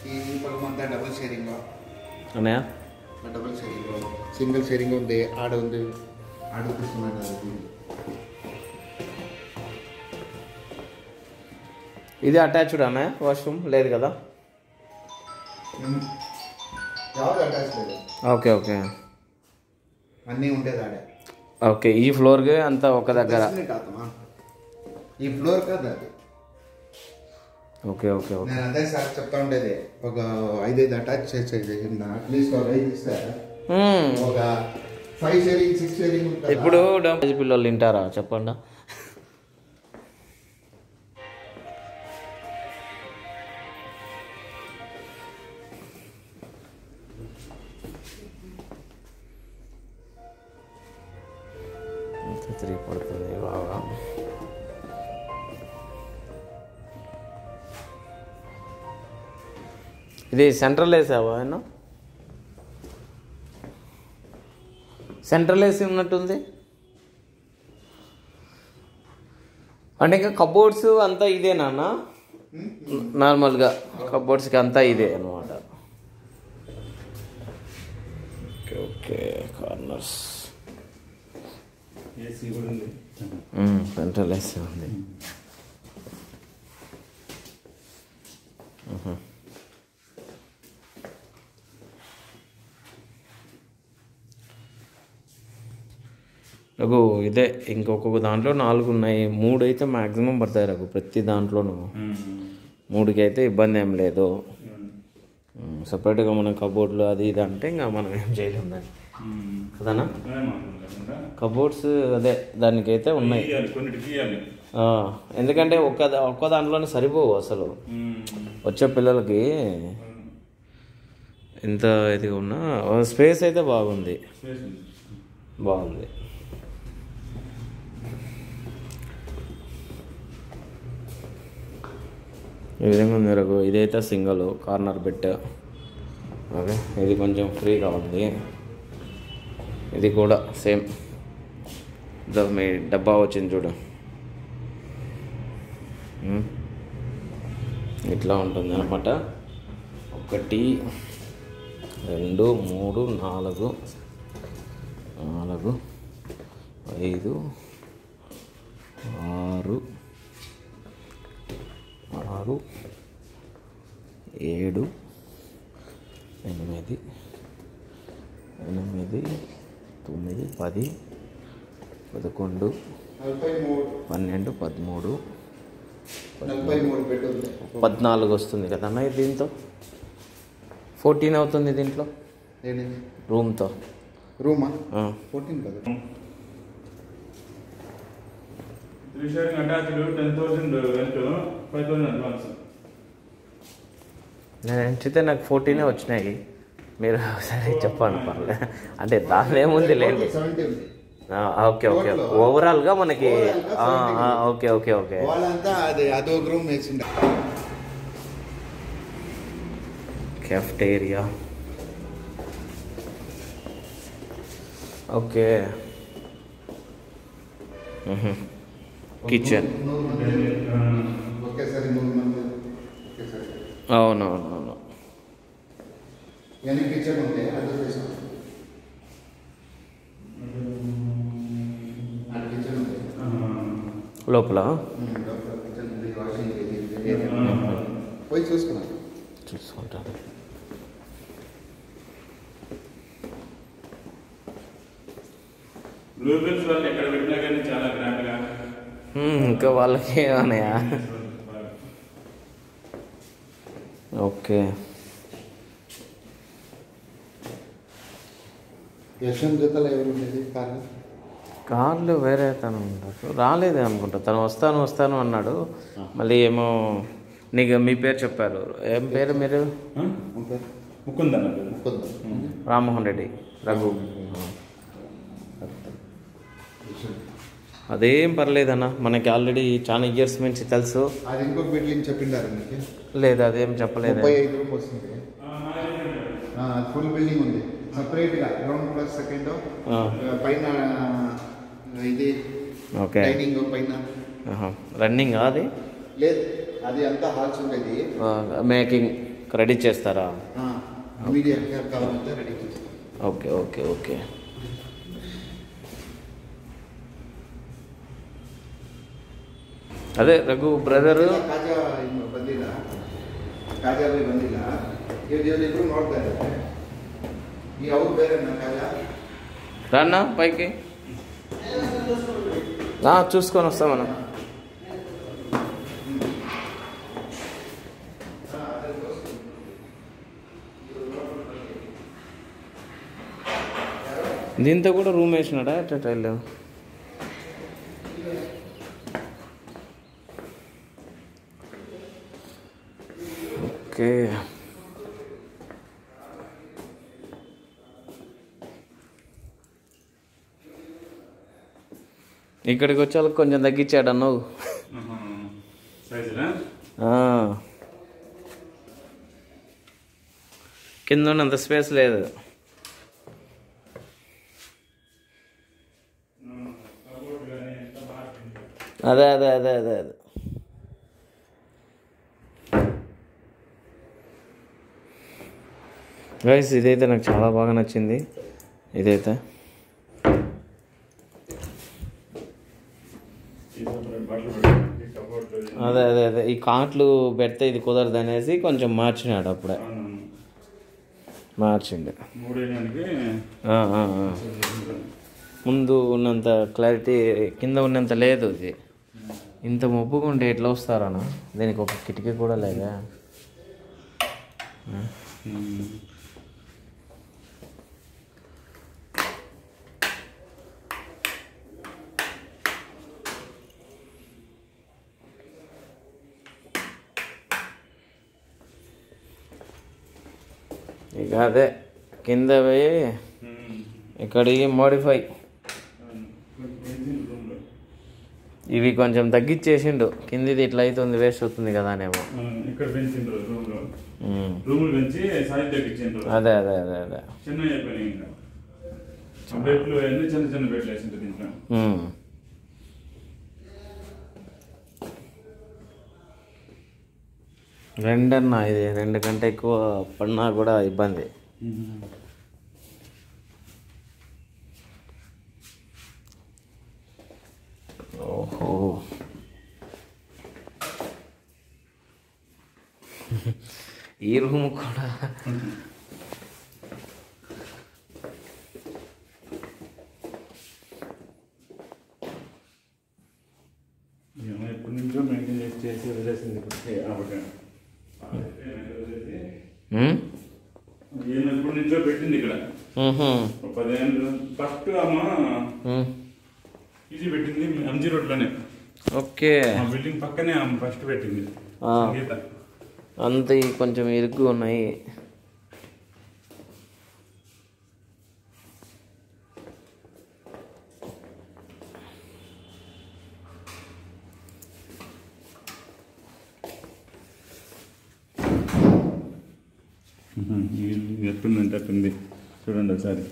ఈ పొలం అంతా డబుల్ షేరింగ్ అన్నయ్య, డబుల్ షేరింగ్, సింగిల్ షేరింగ్ ఉంది, ఆడ ఉంది, ఆడ తీసుకున్నాడు. ఇది అటాచ్డ్ అన్నయ్య వాష్రూమ్ లేదు కదా? ఎవరు అటాచ్ లేదు. ఓకే ఓకే, అన్నీ ఉండేది ఆడే. ఓకే, ఈ ఫ్లోర్కి అంతా ఒక దగ్గర. ఈ ఫ్లోర్ కదా అది. ఓకే ఓకే ఓకే, నేను అదే సార్ చెప్తా ఉండేది, ఒక 5 అటాచ్ చేసేది అట్లీస్ట్ ఒక 5 ఇస్తే ఒక 5 షేరింగ్ 6 షేరింగ్. ఇప్పుడు పిల్లలు తింటారా చెప్పండి? పడుతుంది బాగా. ఇది సెంట్రల్ వేసావా ఆయన? సెంట్రల్ వేసి ఉన్నట్టుంది. అంటే ఇంకా కబోర్డ్స్ అంతా ఇదే నాన్న? నార్మల్గా కబోర్డ్స్కి అంతా ఇదే అనమాట. Okay okay, corners central AC ఉంది. రఘు ఇదే ఇంకొక దాంట్లో 4 ఉన్నాయి, 3 అయితే మ్యాక్సిమం పడతాయి రఘు ప్రతి దాంట్లోనూ. 3కి అయితే ఇబ్బంది ఏం లేదు. సపరేట్గా మనం కబోర్డ్లు అది ఇది అంటే ఇంకా మనం ఏం చేయలేము దాన్ని కదనా. కబోర్డ్స్ అదే దానికైతే ఉన్నాయి, ఎందుకంటే ఒక్క దాంట్లోనే సరిపోవు అసలు. వచ్చే పిల్లలకి ఎంత ఇదిగా ఉన్నా స్పేస్ అయితే బాగుంది. ఈ విధంగా ఉంది రఘు. ఇదైతే సింగిల్ కార్నర్ బెడ్. ఓకే, ఇది కొంచెం ఫ్రీగా ఉంది. ఇది కూడా సేమ్ మీ డబ్బా వచ్చింది చూడు, ఇట్లా ఉంటుంది అన్నమాట. 1 2 3 4 5 6 6 7 8 9 10 11 12 13 14 వస్తుంది కదా అన్న. దీంతో 14 అవుతుంది దీంట్లో రూమ్తో. రూమా 14 కదా. 3 sharing attached 10,000 rent, 5,000 advance. నేను ఎంచితే నాకు 14 వచ్చినాయి. మీరు సరే చెప్పండి పర్లేదు, అంటే దాని ఏముంది లేండి. ఓకే ఓకే, ఓవరాల్గా మనకి ఓకే ఓకే ఓకే. వాళ్ళంతా అదొక రూమ్ వేసిండ. Cafeteria okay. కిచెన్ ఒకేసారి 3 మంది ఒకేసారి. అవునవునవును. కిచెన్ ఉంది, అది కిచెన్ ఉంది లోపల. పోయి చూసుకున్నాను, చూసుకుంటాను. బ్లూబెల్స్ వాళ్ళు ఎక్కడ పెట్టినా కానీ చాలా గ్రాండ్గా. ఇంకా వాళ్ళకి ఏమన్నాయా? ఓకే. యశ్వంత్ జతలో ఎవరు ఉండేది కార్లు వేరే తను ఉంటారు, రాలేదే అనుకుంటా. తను వస్తాను అన్నాడు. మళ్ళీ ఏమో నీకు మీ పేరు చెప్పారు. ఏం పేరు మీరు? ముకుంద. రామ్మోహన్ రెడ్డి రఘు. అదేం పర్లేదన్న, మనకి ఆల్రెడీ చాలా ఇయర్స్ నుంచి తెలుసు. అది ఇంకొక బిల్డింగ్ చెప్పిండారు మీకు? లేదు, అదేం చెప్పలేదు. 35 రూమ్ వస్తుంది, ఫుల్ బిల్డింగ్ ఉంది సపరేట్గా, గ్రౌండ్ ప్లస్ సెకండ్ పైన ఇది. ఓకే, డైనింగ్ పైన రన్నింగ్ అది లేదు, అది అంతా హాల్స్ ఉండేది. మేకింగ్ రెడీ చేస్తారా? ఇమీడియట్గా కావాలంటే రెడీ చేస్తాం. Okay okay okay. అదే రఘు బ్రదరు ಕಾಜಾ ಇನ್ನು ಬಂದಿಲ್ಲ, ಕಾಜಾ ಬೈ ಬಂದಿಲ್ಲ. ಇವರಿಬ್ರು ನೋಡ್ತಾ ಇದ್ದಾರೆ. ಈ ಅವ್ರು ಬೇರೆ ಕಾಜಾ రాన్నా పైకి చూసుకొని వస్తాం మనం. దీంతో కూడా రూమ్ వేసినాడా ఎట్లా టైల్? ఓకే. ఇక్కడికి వచ్చే వాళ్ళకి కొంచెం తగ్గించాడు అన్నావు. కింద ఉన్నంత స్పేస్ లేదు. అదే అదే అదే అదే అదే గైస్, ఇదైతే నాకు చాలా బాగా నచ్చింది. ఇదైతే అదే అదే అదే ఈ కాట్లు పెడితే ఇది కుదరదు అనేసి కొంచెం మార్చినాడు. అప్పుడే మార్చిండు. ముందు ఉన్నంత క్లారిటీ కింద ఉన్నంత లేదు. ఇది ఇంత మబ్బుగా ఉంటే ఎట్లా వస్తారన్నా? దీనికి ఒక కిటికీ కూడా లేదా? ఇక అదే కింద పోయి ఇక్కడికి మోడిఫై ఇవి కొంచెం తగ్గించేసిండు. కిందిది ఇట్లా అవుతుంది, వేస్ట్ అవుతుంది కదా అనేమో. అదే అదే అదే అదే రెండన్నా, ఇది 2 కంటే ఎక్కువ పడినా కూడా ఇబ్బంది. ఓహో, ఈ రూమ్ కూడా ఎప్పటి నుంచో మెయింటైన్ చేసి వదిలేసింది. ఎప్పటి నుంచో పెట్టింది ఇక్కడ 10 ఏళ్ళు. ఫస్ట్ అమ్మ ఇది పెట్టింది ఎంజీ రోడ్లోనే. ఓకే, బిల్డింగ్ పక్కనే ఫస్ట్ పెట్టింది. అంత కొంచెం ఇరుగ్గు ఉన్నాయి. ఎట్టుందంటే అట్టుంది చూడండి ఒకసారి.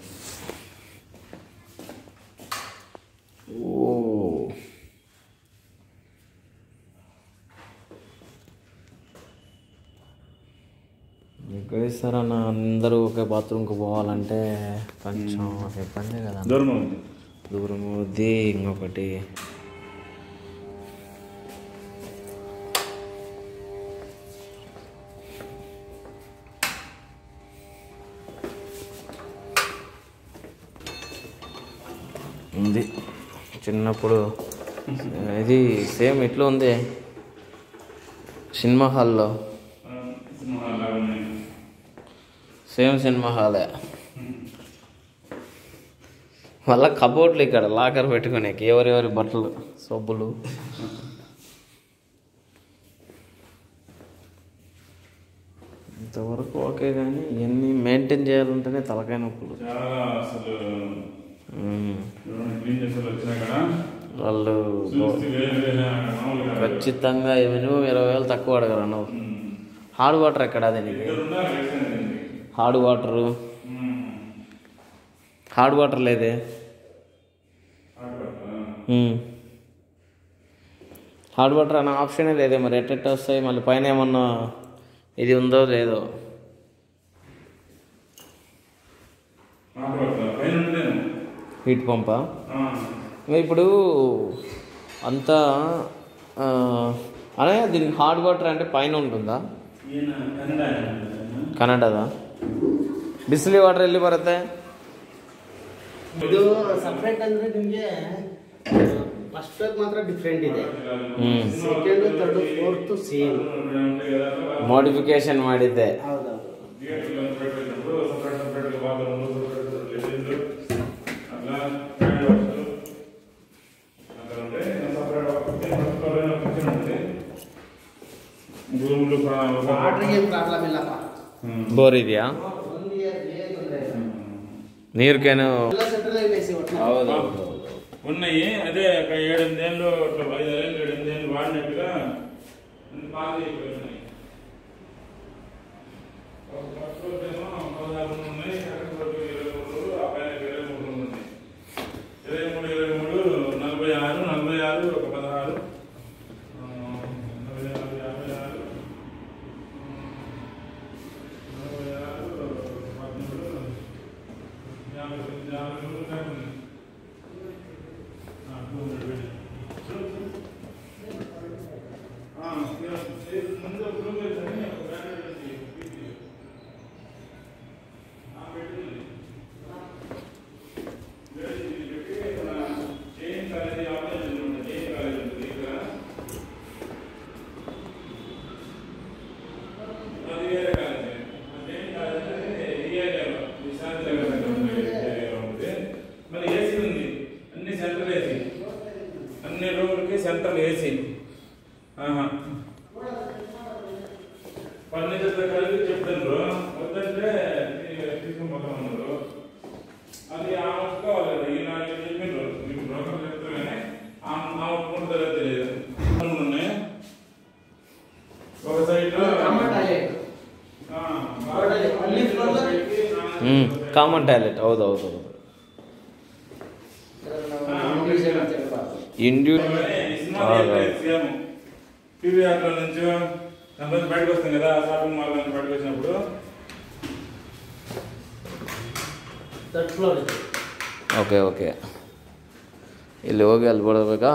ఎక్కడ ఇస్తారన్న? అందరూ ఒకే బాత్రూమ్కి పోవాలంటే కొంచెం ఇబ్బంది కదా. దూరం అవుద్ది. ఇంకొకటి ఉంది. చిన్నప్పుడు ఇది సేమ్ ఇట్లా ఉంది సినిమా హాల్లో. సేమ్ సినిమా హాలే. మళ్ళీ కబోర్డ్లు ఇక్కడ లాకర్ పెట్టుకునేకి ఎవరెవరి బట్టలు, సబ్బులు. ఇంతవరకు ఓకే, కానీ ఇవన్నీ మెయింటైన్ చేయాలంటేనే తలకాయ నొప్పులు. వాళ్ళు ఖచ్చితంగా మినిమం 20,000 తక్కువ అడగరు. నువ్వు హార్డ్ వాటర్ ఎక్కడ? దీనికి హార్డ్ వాటర్ లేదే. హార్డ్ వాటర్ అనే ఆప్షనే లేదే. మరి ఎట్ట వస్తాయి? మళ్ళీ పైన ఏమన్నా ఇది ఉందో లేదో. హీట్ పంపా ఇప్పుడు అంతా అనే దీనికి హాట్ వాటర్ అంటే పైన ఉంటుందా? ಕನ್ನಡದ ಬಿಸಿಲಿ ವಾಟರ್ ಎಲ್ಲಿ ಬರುತ್ತೆ? ಇದು ಸಪ್ರೇಟ್ ಅಂದ್ರೆ ನಿಮಗೆ ಫಸ್ಟ್ ಮಾತ್ರ ಡಿಫ್ರೆಂಟ್ ಇದೆ, second third fourth same modification ಮಾಡಿದ್ದೆ. ಬೋರ್ ಇದೆಯಾ? నీరుకేను ఉన్నాయి. అదే 7-8 ఏళ్ళు 5 ఏళ్ళు 7-8 ఏళ్ళు వాడినట్టుగా బాగా అయిపోయినాయి. 16 ఉన్నాయి, 23 ఆ పైన 23 ఉన్నాయి. 23 46 46 ఒక 16 సెంట్రల్ ఏసీ ఫర్నిచర్తో కలిపి చెప్తారు. వద్దంటే తీసుకుపోతామన్నారు. అది ఆ వస్తుకోవాలి కదా. ఈ నాకు చెప్పారు మీకు బ్రోకర్ చెప్తారు కానీ ఆ ఒప్పుకుంటారో తెలియదు. ఉన్నాయి ఒక సైడ్ ಕಾಮನ್ ಟಾಯ್ಲೆಟ್. ಹೌದೌದು. పీవీఆర్లో నుంచి కొంతమంది బయటకు వస్తాం కదా, షాపింగ్ మాల్ నుంచి బయటకు వచ్చినప్పుడు ಓಕೆ ಓಕೆ ಇಲ್ಲಿ ಹೋಗಿ ಅಲ್ಲಿ ಬರಬೇಕಾ?